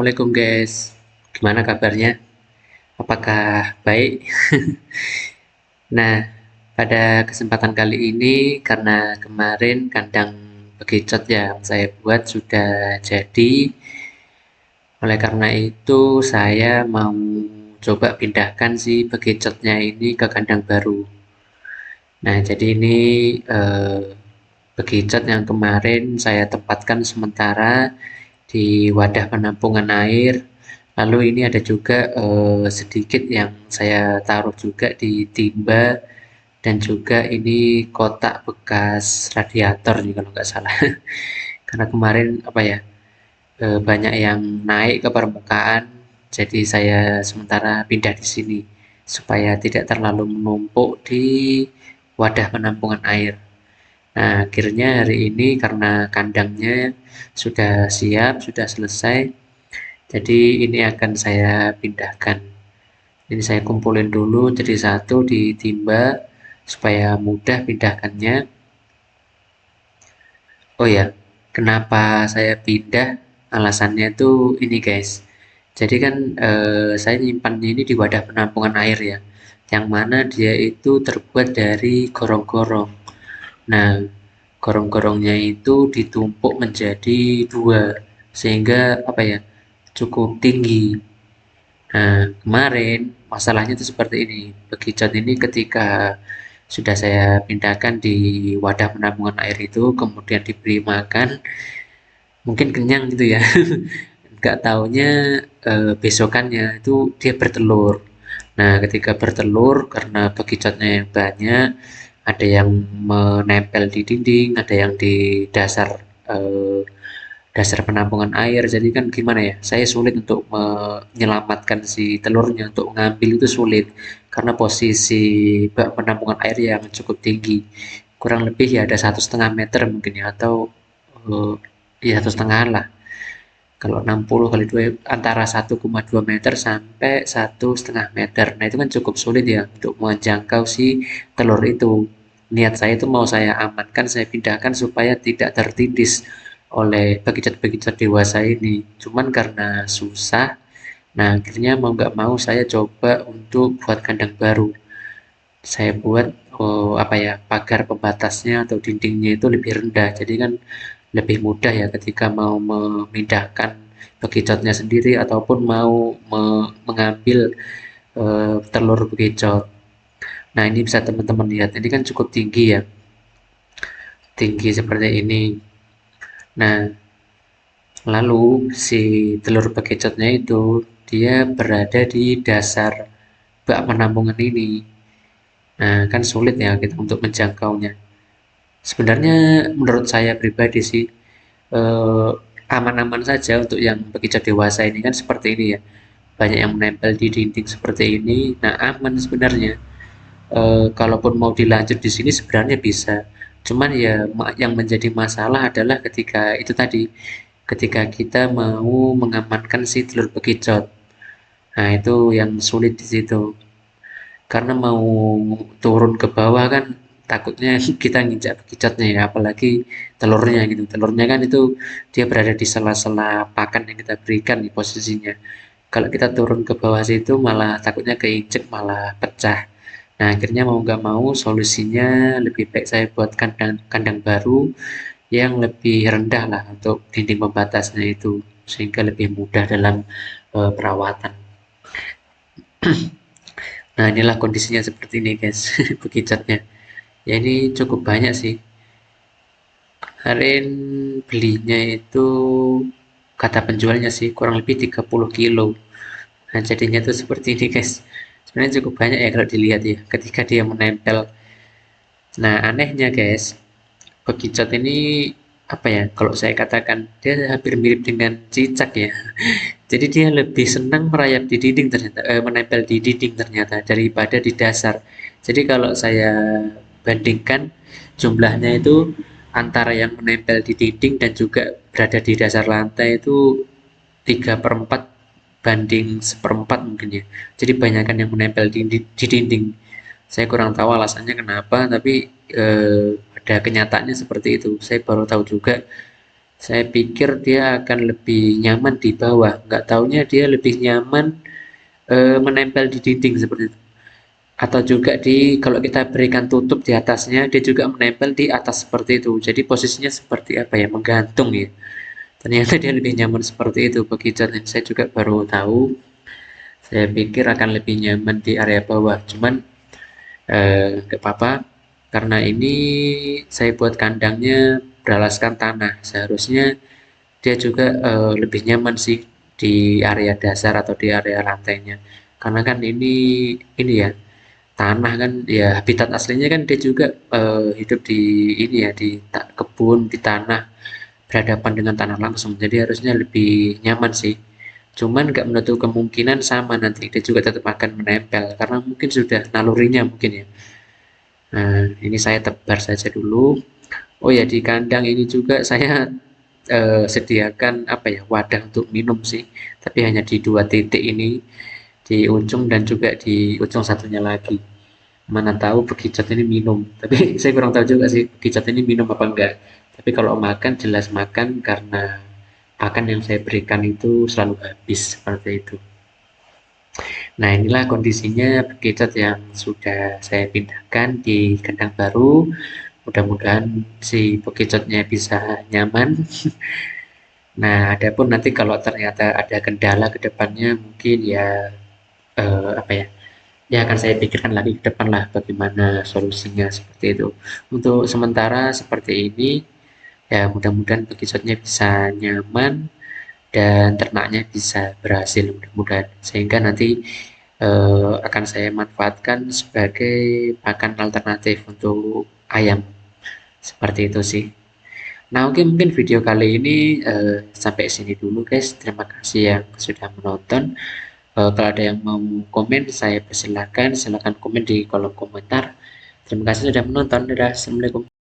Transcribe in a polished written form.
Assalamualaikum guys, gimana kabarnya? Apakah baik? Nah, pada kesempatan kali ini karena kemarin kandang bekicot yang saya buat sudah jadi, oleh karena itu saya mau coba pindahkan si bekicotnya ini ke kandang baru. Nah, jadi ini eh, bekicot yang kemarin saya tempatkan sementara di wadah penampungan air. Lalu ini ada juga sedikit yang saya taruh juga di timba dan juga ini kotak bekas radiator nih kalau nggak salah. Karena kemarin apa ya banyak yang naik ke permukaan, jadi saya sementara pindah di sini supaya tidak terlalu menumpuk di wadah penampungan air. Nah, akhirnya hari ini karena kandangnya sudah siap, sudah selesai, jadi ini akan saya pindahkan. Ini saya kumpulin dulu jadi satu di timba supaya mudah pindahkannya. Oh ya, kenapa saya pindah? Alasannya tuh ini guys. Jadi kan saya nyimpannya ini di wadah penampungan air ya, yang mana dia itu terbuat dari gorong-gorong. Nah, gorong-gorongnya itu ditumpuk menjadi dua, sehingga apa ya, cukup tinggi. Nah, kemarin masalahnya itu seperti ini. Bekicot ini ketika sudah saya pindahkan di wadah penampungan air itu, kemudian diberi makan, mungkin kenyang gitu ya. Nggak taunya besokannya itu dia bertelur. Nah, ketika bertelur karena bekicotnya yang banyak, ada yang menempel di dinding, ada yang di dasar eh, dasar penampungan air. Jadi kan gimana ya, saya sulit untuk menyelamatkan si telurnya, untuk mengambil itu sulit karena posisi bak penampungan air yang cukup tinggi, kurang lebih ya ada 1,5 meter mungkin ya, atau eh, ya 1,5 lah. Kalau 60 kali 2 antara 1,2 meter sampai 1,5 meter. Nah, itu kan cukup sulit ya untuk menjangkau si telur itu. Niat saya itu mau saya amankan, saya pindahkan supaya tidak tertindis oleh bekicot-bekicot dewasa ini. Cuman karena susah, nah akhirnya mau nggak mau saya coba untuk buat kandang baru. Saya buat apa ya, pagar pembatasnya atau dindingnya itu lebih rendah. Jadi kan lebih mudah ya ketika mau memindahkan bekicotnya sendiri ataupun mau mengambil telur bekicot. Nah, ini bisa teman-teman lihat. Ini kan cukup tinggi ya. Tinggi seperti ini. Nah, lalu si telur bekicotnya itu dia berada di dasar bak penampungan ini. Nah, kan sulit ya kita untuk menjangkaunya. Sebenarnya menurut saya pribadi sih eh, aman-aman saja untuk yang bekicot dewasa ini kan seperti ini ya. Banyak yang menempel di dinding seperti ini. Nah, aman sebenarnya. Kalaupun mau dilanjut di sini sebenarnya bisa. Cuman ya yang menjadi masalah adalah ketika itu tadi, ketika kita mau mengamankan si telur bekicot. Nah, itu yang sulit di situ. Karena mau turun ke bawah kan takutnya kita nginjak bekicotnya ya, apalagi telurnya gitu. Telurnya kan itu dia berada di sela-sela pakan yang kita berikan di posisinya. Kalau kita turun ke bawah situ malah takutnya keinjek, malah pecah. Nah, akhirnya mau nggak mau solusinya lebih baik saya buat kandang kandang baru yang lebih rendah lah untuk dinding pembatasnya itu, sehingga lebih mudah dalam perawatan. Nah, inilah kondisinya seperti ini guys, bekicotnya. Ya ini cukup banyak sih. Kemarin belinya itu kata penjualnya sih kurang lebih 30 kilo. Nah, jadinya tuh seperti ini guys. Sebenarnya cukup banyak ya kalau dilihat ya, ketika dia menempel. Nah, anehnya guys, bekicot ini apa ya, kalau saya katakan dia hampir mirip dengan cicak ya. Jadi dia lebih senang merayap di dinding ternyata, menempel di dinding ternyata daripada di dasar. Jadi kalau saya bandingkan jumlahnya itu antara yang menempel di dinding dan juga berada di dasar lantai itu 3/4 banding 1/4 mungkin ya. Jadi banyakkan yang menempel di dinding. Saya kurang tahu alasannya kenapa, tapi pada kenyataannya seperti itu. Saya baru tahu juga Saya pikir dia akan lebih nyaman di bawah, nggak taunya dia lebih nyaman menempel di dinding seperti itu. Atau juga di kalau kita berikan tutup di atasnya, dia juga menempel di atas seperti itu. Jadi posisinya seperti apa ya, menggantung ya. Ternyata dia lebih nyaman seperti itu bekicot. Saya juga baru tahu. Saya pikir akan lebih nyaman di area bawah. Cuman nggak apa-apa, karena ini saya buat kandangnya beralaskan tanah. Seharusnya dia juga lebih nyaman sih di area dasar atau di area lantainya. Karena kan ini ya, tanah kan ya, habitat aslinya kan dia juga hidup di ini ya, di kebun, di tanah, berhadapan dengan tanah langsung, jadi harusnya lebih nyaman sih. Cuman nggak menutup kemungkinan sama nanti dia juga tetap akan menempel karena mungkin sudah nalurinya mungkin ya. Nah, ini saya tebar saja dulu. Oh ya, di kandang ini juga saya sediakan apa ya, wadah untuk minum sih, tapi hanya di dua titik ini, di ujung dan juga di ujung satunya lagi. Mana tahu bekicot ini minum, tapi saya kurang tahu juga sih bekicot ini minum apa enggak. Tapi kalau makan jelas makan, karena pakan yang saya berikan itu selalu habis seperti itu. Nah, inilah kondisinya bekicot yang sudah saya pindahkan di kandang baru. Mudah-mudahan si bekicotnya bisa nyaman. Nah, adapun nanti kalau ternyata ada kendala ke depannya, mungkin ya apa ya, ya akan saya pikirkan lagi ke depan lah bagaimana solusinya seperti itu. Untuk sementara seperti ini, ya mudah-mudahan bekicotnya bisa nyaman dan ternaknya bisa berhasil mudah-mudahan, sehingga nanti akan saya manfaatkan sebagai pakan alternatif untuk ayam seperti itu sih. Nah, oke, mungkin video kali ini sampai sini dulu guys. Terima kasih yang sudah menonton. Kalau ada yang mau komen, saya persilakan, silakan komen di kolom komentar. Terima kasih sudah menonton. Dadah, assalamualaikum.